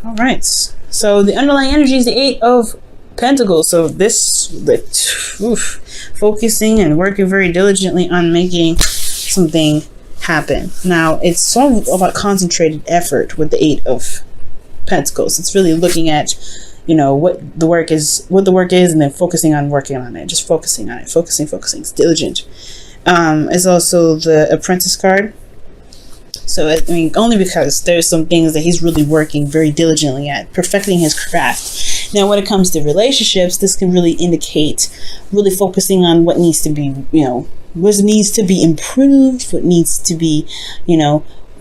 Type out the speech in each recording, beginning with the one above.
All right. So the underlying energy is the Eight of Pentacles. So this, focusing and working very diligently on making something happen. Now, it's all about concentrated effort with the Eight of Pentacles. It's really looking at, what the work is, and then focusing on working on it. Just focusing on it. Focusing. It's diligent. It's also the Apprentice card. So, only because there's some things that he's really working very diligently at, perfecting his craft. Now, when it comes to relationships, this can really indicate really focusing on what needs to be, what needs to be improved, what needs to be,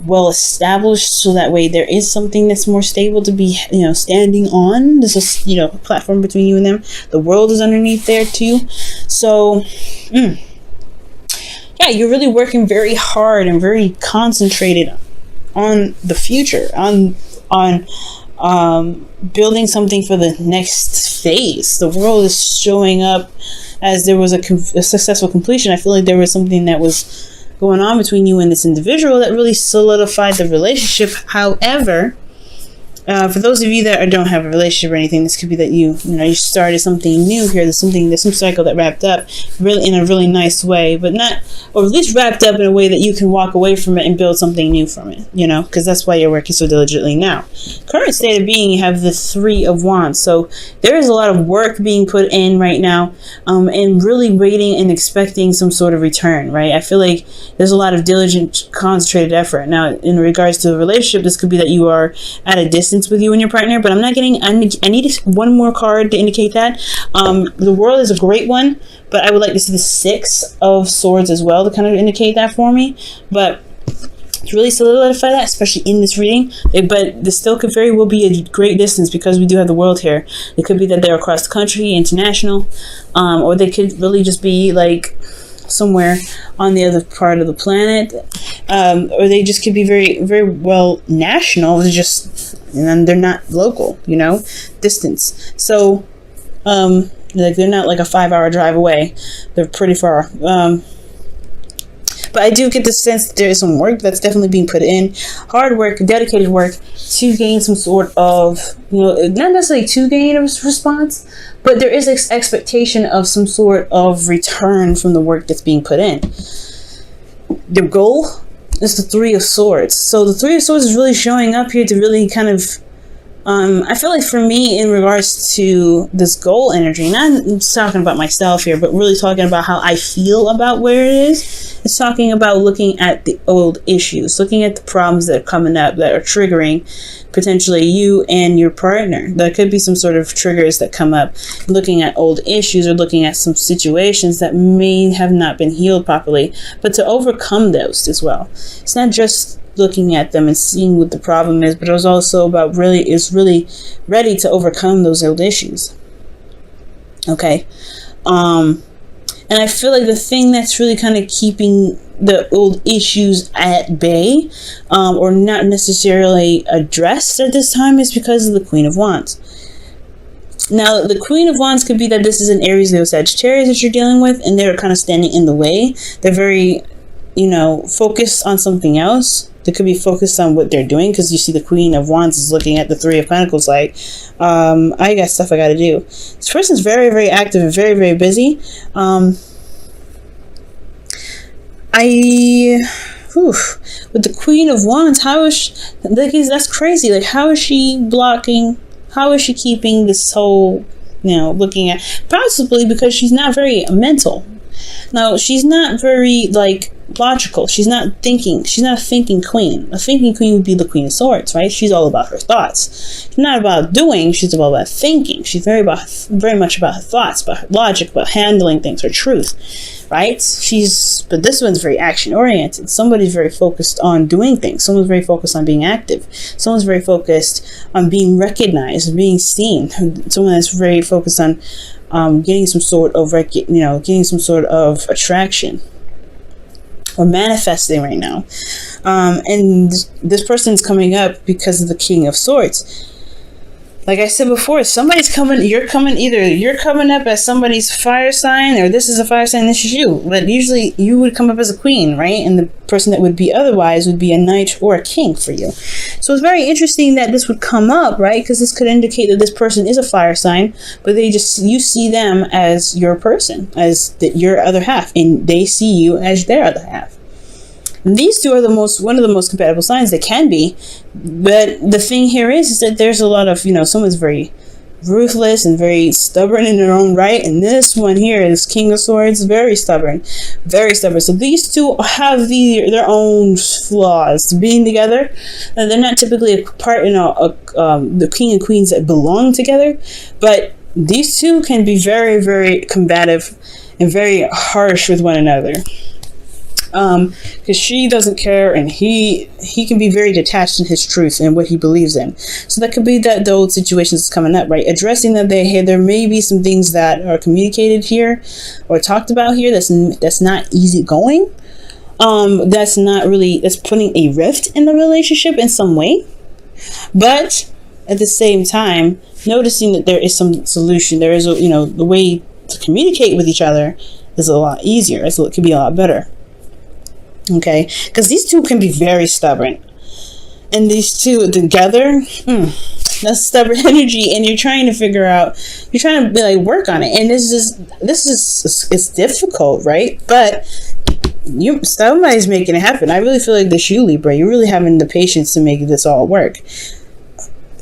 well established, so that way there is something that's more stable to be, standing on. This is, a platform between you and them. The world is underneath there too. So, yeah, you're really working very hard and very concentrated on the future, on building something for the next phase. The world is showing up as there was a successful completion. I feel like there was something that was going on between you and this individual that really solidified the relationship. However, for those of you that don't have a relationship or anything, this could be that you started something new here. There's some cycle that wrapped up really in a really nice way, but not, or at least wrapped up in a way that you can walk away from it and build something new from it, because that's why you're working so diligently now. Current state of being, you have the Three of Wands. So there is a lot of work being put in right now, and really waiting and expecting some sort of return, right? I feel like there's a lot of diligent, concentrated effort. Now, in regards to the relationship, this could be that you are at a distance with you and your partner, but I'm not getting, I need one more card to indicate that. The World is a great one, but I would like to see the Six of Swords as well to kind of indicate that for me. But to really solidify that, especially in this reading, but this still could very well be a great distance, because we do have the World here. It could be that they're across the country, international, or they could really just be like somewhere on the other part of the planet, or they just could be very, very well national, and they're not local, distance. So, they're not like a 5-hour drive away. They're pretty far. But I do get the sense that there is some work that's definitely being put in. Hard work, dedicated work to gain some sort of, not necessarily to gain a response, but there is this expectation of some sort of return from the work that's being put in. The goal is the Three of Swords. So the Three of Swords is really showing up here to really kind of, I feel like for me, in regards to this goal energy, not talking about myself here, but really talking about how I feel about where it is. It's talking about looking at the old issues, looking at the problems that are coming up, that are triggering potentially you and your partner. There could be some sort of triggers that come up, looking at old issues or looking at some situations that may have not been healed properly, but to overcome those as well. It's not just looking at them and seeing what the problem is, but it was also about really ready to overcome those old issues. Okay. And I feel like the thing that's really kind of keeping the old issues at bay, or not necessarily addressed at this time, is because of the Queen of Wands. Now, the Queen of Wands could be that this is an Aries, Leo, Sagittarius that you're dealing with, and they're kind of standing in the way. They're very, focused on something else. They could be focused on what they're doing, because you see the Queen of Wands is looking at the Three of Pentacles like, I got stuff I got to do. This person's very, very active and very, very busy. With the Queen of Wands, how is she, that's crazy. Like, how is she blocking? How is she keeping this whole, looking at, possibly because she's not very mental. Now, she's not very, logical. She's not thinking. She's not a thinking queen. A thinking queen would be the Queen of Swords, right? She's all about her thoughts. She's not about doing. She's all about thinking. She's very much about her thoughts, about her logic, about handling things, her truth, right? But this one's very action-oriented. Somebody's very focused on doing things. Someone's very focused on being active. Someone's very focused on being recognized, being seen. Someone that's very focused on getting some sort of attraction, or manifesting right now. And this person's coming up because of the King of Swords. like I said before, you're coming up as somebody's fire sign, or this is a fire sign, this is you. But usually you would come up as a queen, right? And the person that would be otherwise would be a knight or a king for you. So it's very interesting that this would come up, right? Because this could indicate that this person is a fire sign, but you see them as your person, as your other half, and they see you as their other half. And these two are one of the most compatible signs they can be. But the thing here is that there's a lot of, someone's very ruthless and very stubborn in their own right. And this one here is King of Swords, very stubborn, very stubborn. So these two have their own flaws. Being together, they're not typically a part in the king and queens that belong together. But these two can be very, very combative and very harsh with one another. Because she doesn't care, and he can be very detached in his truth and what he believes in. So that could be the old situation that's coming up, right? Addressing that there may be some things that are communicated here or talked about here that's not easy going. That's putting a rift in the relationship in some way. But at the same time, noticing that there is some solution. There is the way to communicate with each other is a lot easier. So it could be a lot better. Okay, because these two can be very stubborn, and these two together, that's stubborn energy, and you're trying to work on it, and this is it's difficult, right? But somebody's making it happen. I really feel like this, you Libra, you're really having the patience to make this all work.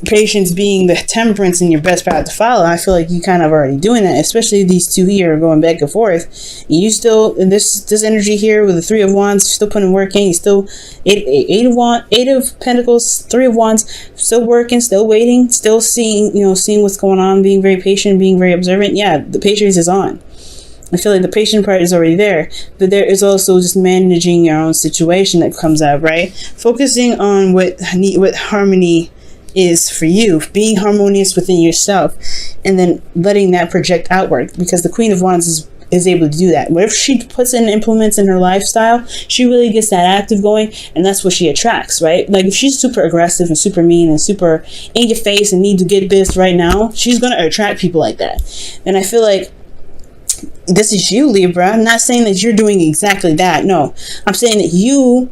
Patience being the temperance in your best path to follow. I feel like you kind of already doing that, especially these two here are going back and forth. You still, in this energy here with the Three of Wands, still putting work in. You still eight of Pentacles, Three of Wands, still working, still waiting, still seeing what's going on, being very patient, being very observant. Yeah, the patience is on. I feel like the patient part is already there, but there is also just managing your own situation that comes out, right? Focusing on what harmony is for you, being harmonious within yourself, and then letting that project outward, because the Queen of Wands is able to do that. Whatever she puts in and implements in her lifestyle, she really gets that active going, and that's what she attracts, right? Like if she's super aggressive and super mean and super in your face and need to get this right now, she's going to attract people like that. And I feel like this is you, Libra. I'm not saying that you're doing exactly that. No, I'm saying that you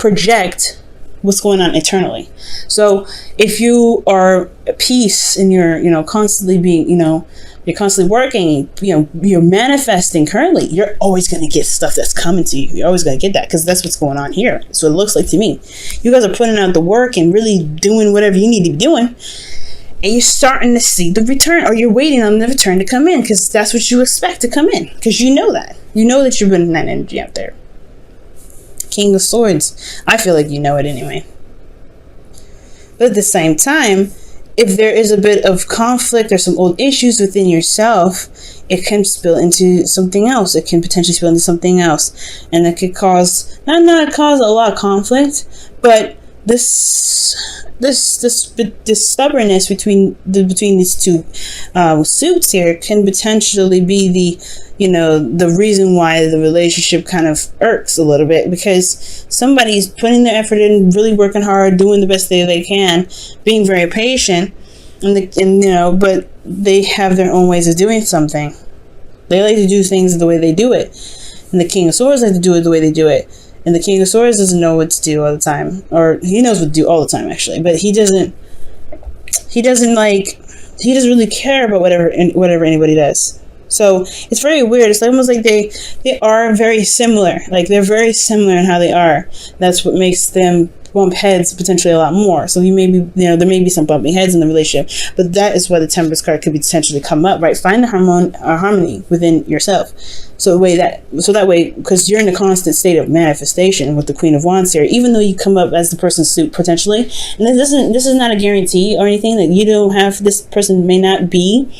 project what's going on internally. So if you are at peace and you're constantly being, you're constantly working, you're manifesting currently, you're always going to get stuff that's coming to you. You're always going to get that, because that's what's going on here. So it looks like to me. You guys are putting out the work and really doing whatever you need to be doing. And you're starting to see the return, or you're waiting on the return to come in, because that's what you expect to come in, because you know that. You know that you're putting that energy out there. King of Swords. I feel like you know it anyway. But at the same time, if there is a bit of conflict or some old issues within yourself, it can spill into something else. It can potentially spill into something else. And that could cause, not cause a lot of conflict, but this stubbornness between these two suits here can potentially be the reason why the relationship kind of irks a little bit, because somebody's putting their effort in, really working hard, doing the best they can, being very patient, but they have their own ways of doing something. They like to do things the way they do it, and the King of Swords like to do it the way they do it. And the King of Swords doesn't know what to do all the time. Or he knows what to do all the time, actually. But he doesn't really care about whatever anybody does. So it's very weird. It's almost like they are very similar. Like they're very similar in how they are. That's what makes them bump heads potentially a lot more. So there may be some bumping heads in the relationship, but that is why the Temperance card could potentially come up, right? Find the harmony within yourself. So that way, because you're in a constant state of manifestation with the Queen of Wands here, even though you come up as the person's suit potentially, and this is not a guarantee or anything that you don't have, this person may not be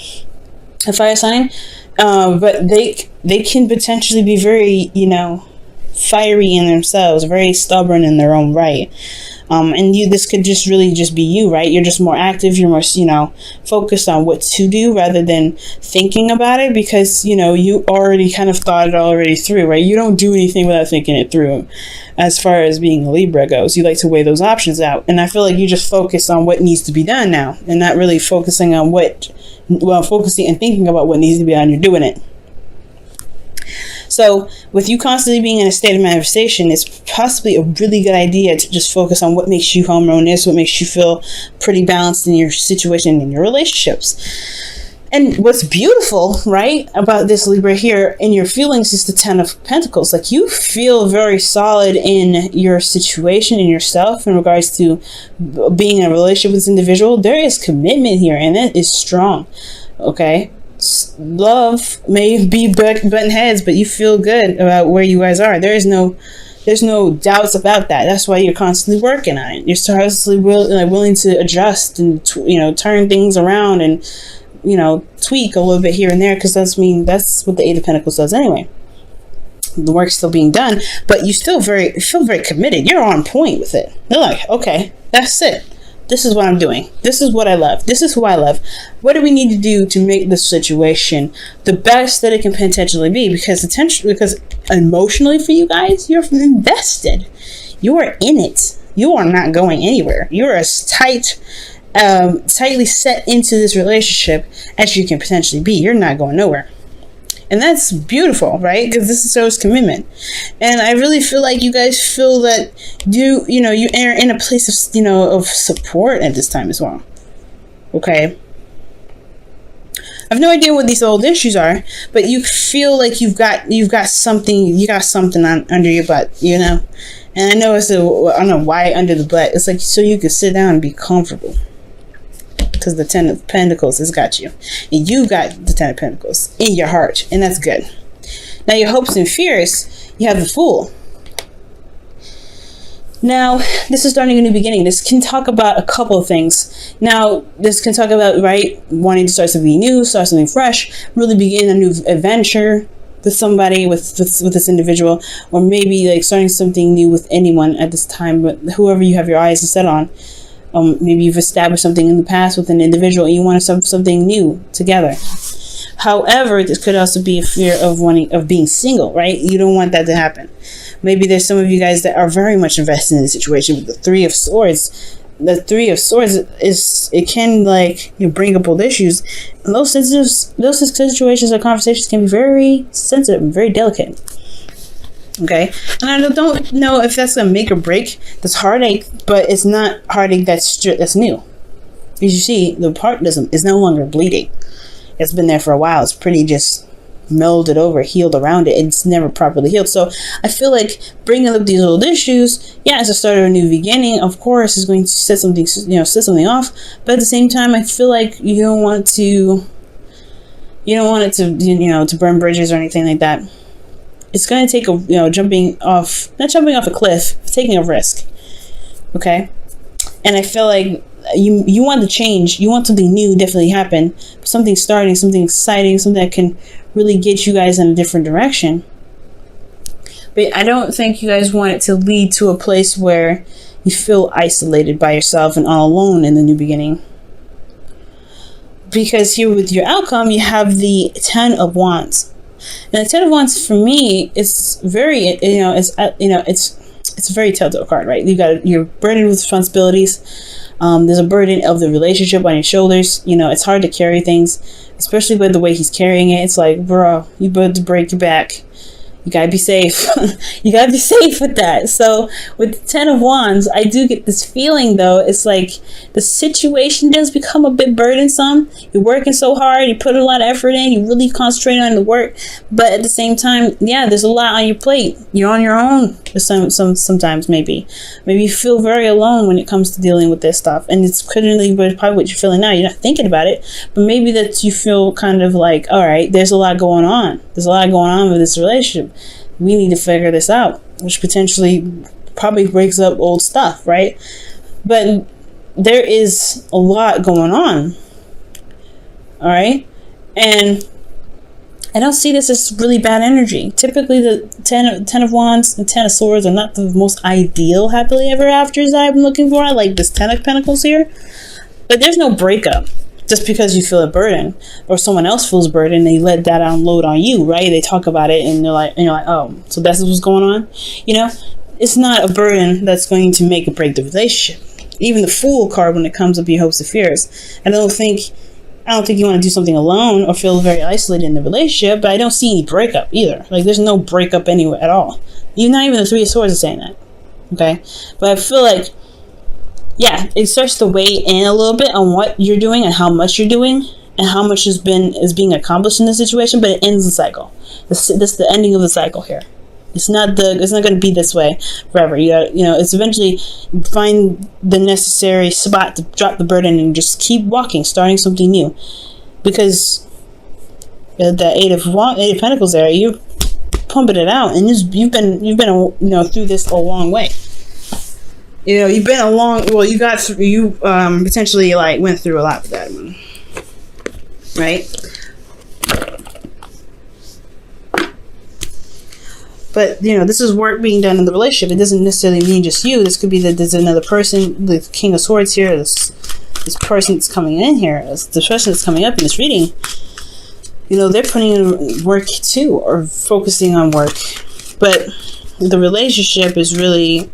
a fire sign, but they can potentially be very, fiery in themselves, very stubborn in their own right. And this could just really just be you, right? You're just more active. You're more, focused on what to do rather than thinking about it, because, you already kind of thought it already through, right? You don't do anything without thinking it through. As far as being a Libra goes, you like to weigh those options out. And I feel like you just focus on what needs to be done now and not really focusing on focusing and thinking about what needs to be done. You're doing it. So with you constantly being in a state of manifestation, it's possibly a really good idea to just focus on what makes you harmonious, what makes you feel pretty balanced in your situation, in your relationships. And what's beautiful, right, about this Libra here in your feelings is the Ten of Pentacles. Like, you feel very solid in your situation, in yourself, in regards to being in a relationship with this individual. There is commitment here, and it is strong, okay? Love may be button heads, but you feel good about where you guys are. There's no doubts about that. That's why you're constantly working on it. You're constantly willing to adjust and turn things around and tweak a little bit here and there, because that's what the Eight of Pentacles does anyway. The work's still being done, but you still feel very committed. You're on point with it. They're like, okay, that's it. This is what I'm doing. This is what I love. This is who I love. What do we need to do to make this situation the best that it can potentially be? Because emotionally for you guys, you're invested. You are in it. You are not going anywhere. You're as tightly set into this relationship as you can potentially be. You're not going nowhere. And that's beautiful, right? Because this shows commitment. And I really feel like you guys feel that you are in a place of, of support at this time as well. Okay. I have no idea what these old issues are, but you feel like you've got something on under your butt, And I know I don't know why under the butt. It's like so you can sit down and be comfortable. Because the Ten of Pentacles has got you. And you got the Ten of Pentacles in your heart. And that's good. Now, your hopes and fears, you have the Fool. Now, this is starting a new beginning. This can talk about a couple of things. Now, this can talk about, right, wanting to start something new, start something fresh, really begin a new adventure with somebody, with this individual, or maybe like starting something new with anyone at this time, but whoever you have your eyes set on. Maybe you've established something in the past with an individual and you want to start something new together. However, this could also be a fear of being single, right? You don't want that to happen. Maybe there's some of you guys that are very much invested in the situation with the Three of Swords. The Three of Swords can bring up old issues. And those situations or conversations can be very sensitive and very delicate. Okay, and I don't know if that's gonna make or break this heartache, but it's not heartache that's new. As you see, the part is no longer bleeding. It's been there for a while. It's pretty just melded over, healed around it. It's never properly healed. So I feel like bringing up these old issues, it's a start of a new beginning. Of course, is going to set something off. But at the same time, I feel like you don't want it to burn bridges or anything like that. It's going to take not jumping off a cliff, taking a risk. Okay? And I feel like you want the change. You want something new definitely happen. Something starting, something exciting, something that can really get you guys in a different direction. But I don't think you guys want it to lead to a place where you feel isolated by yourself and all alone in the new beginning. Because here with your outcome, you have the Ten of Wands. And the Ten of Wands for me is very, it's a very telltale card, right? You're burdened with responsibilities. There's a burden of the relationship on your shoulders. It's hard to carry things, especially with the way he's carrying it. It's like, bro, you better break your back. You gotta be safe. You gotta be safe with that. So with the Ten of Wands, I do get this feeling though. It's like the situation does become a bit burdensome. You're working so hard. You put a lot of effort in. You really concentrate on the work. But at the same time, there's a lot on your plate. You're on your own. Sometimes maybe you feel very alone when it comes to dealing with this stuff. And it's probably what you're feeling now. You're not thinking about it, but maybe that you feel kind of like, all right, there's a lot going on. There's a lot going on with this relationship. We need to figure this out, which potentially probably breaks up old stuff, right? But there is a lot going on. All right. And I don't see this as really bad energy. Typically, the ten of Wands and Ten of Swords are not the most ideal happily ever afters that I've been looking for. I like this Ten of Pentacles here. But there's no breakup just because you feel a burden or someone else feels burden and they let that unload on you, right? They talk about it and you're like, oh, so that's what's going on? You know, it's not a burden that's going to make or break the relationship. Even the Fool card, when it comes up your hopes and fears, I don't think you want to do something alone or feel very isolated in the relationship, but I don't see any breakup either. Like, there's no breakup anywhere at all. Not even the Three of Swords is saying that. Okay? But I feel like, yeah, it starts to weigh in a little bit on what you're doing and how much you're doing and how much is being accomplished in this situation, but it ends the cycle. This is the ending of the cycle here. It's not going to be this way forever. It's eventually find the necessary spot to drop the burden and just keep walking, starting something new. Because the Eight of Pentacles there, you're pumping it out, and you've been through this a long way. You've been you potentially like went through a lot with that one, right? But, this is work being done in the relationship. It doesn't necessarily mean just you. This could be that there's another person, the King of Swords here, this person that's coming in here, the person that's coming up in this reading, they're putting in work too, or focusing on work. But the relationship is really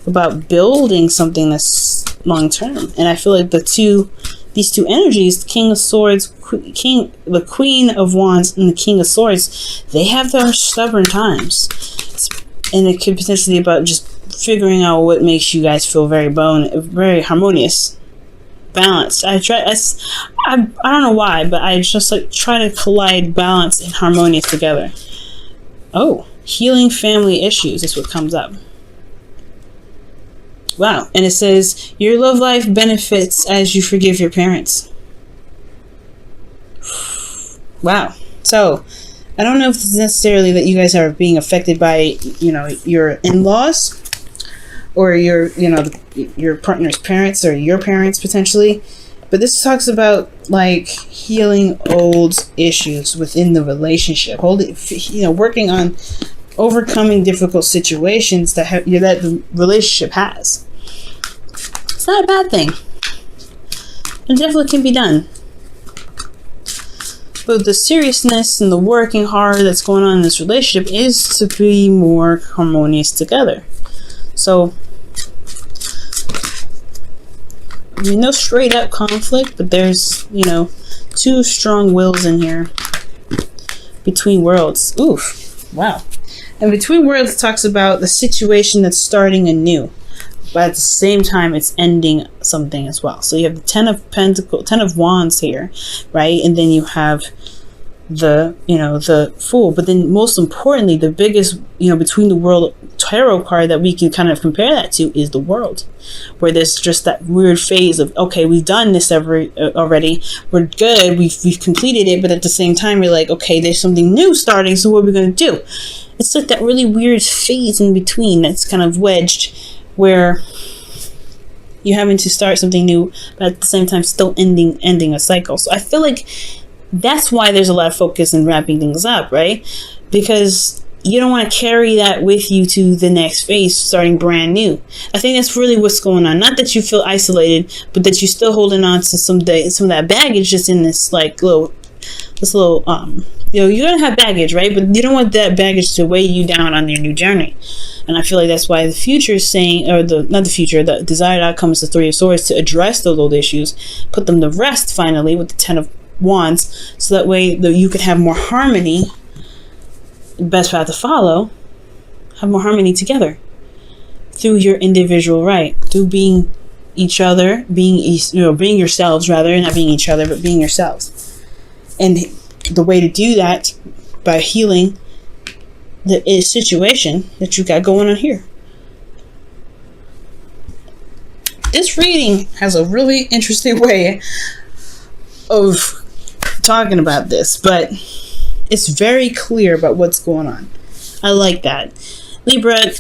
about building something that's long-term. And I feel like these two energies, the King of Swords, the Queen of Wands, and the King of Swords, they have their stubborn times. And it could potentially be about just figuring out what makes you guys feel very harmonious, balanced. I don't know why, but I just try to collide balance and harmonious together. Oh, healing family issues is what comes up. Wow. And it says, your love life benefits as you forgive your parents. Wow. So, I don't know if it's necessarily that you guys are being affected by, your in-laws or your partner's parents or your parents potentially. But this talks about healing old issues within the relationship. Working on overcoming difficult situations that the relationship has. It's not a bad thing. It definitely can be done. But the seriousness and the working hard that's going on in this relationship is to be more harmonious together. So, no straight up conflict, but there's, two strong wills in here. Between worlds. Oof. Wow. And Between Worlds talks about the situation that's starting anew, but at the same time it's ending something as well. So you have the Ten of Wands here, right? And then you have the Fool. But then most importantly, the biggest, Between the World tarot card that we can kind of compare that to is the World, where there's just that weird phase of, okay, we've done this already, we're good, we've completed it, but at the same time we're like, okay, there's something new starting, so what are we going to do? It's like that really weird phase in between that's kind of wedged, where you're having to start something new, but at the same time still ending a cycle. So I feel like that's why there's a lot of focus in wrapping things up, right? Because you don't want to carry that with you to the next phase, starting brand new. I think that's really what's going on. Not that you feel isolated, but that you're still holding on to some of that baggage just in this little you're gonna have baggage, right? But you don't want that baggage to weigh you down on your new journey. And I feel like that's why the future is saying, or the desired outcome is the Three of Swords, to address those old issues, put them to rest finally with the Ten of Wands, so that way you can have more harmony. The best path to follow, have more harmony together through your individual right, through being each other, being yourselves rather, not being each other, but being yourselves. And the way to do that by healing the situation that you got going on here. This reading has a really interesting way of talking about this, but it's very clear about what's going on. I like that. Libra,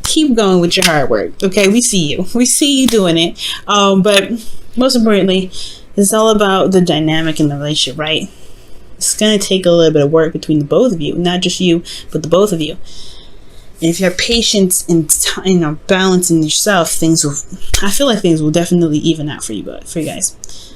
keep going with your hard work. Okay, we see you. We see you doing it. But most importantly, it's all about the dynamic in the relationship, right? It's going to take a little bit of work between the both of you, not just you, but the both of you. And if you have patience and balance in yourself, I feel like things will definitely even out for you guys.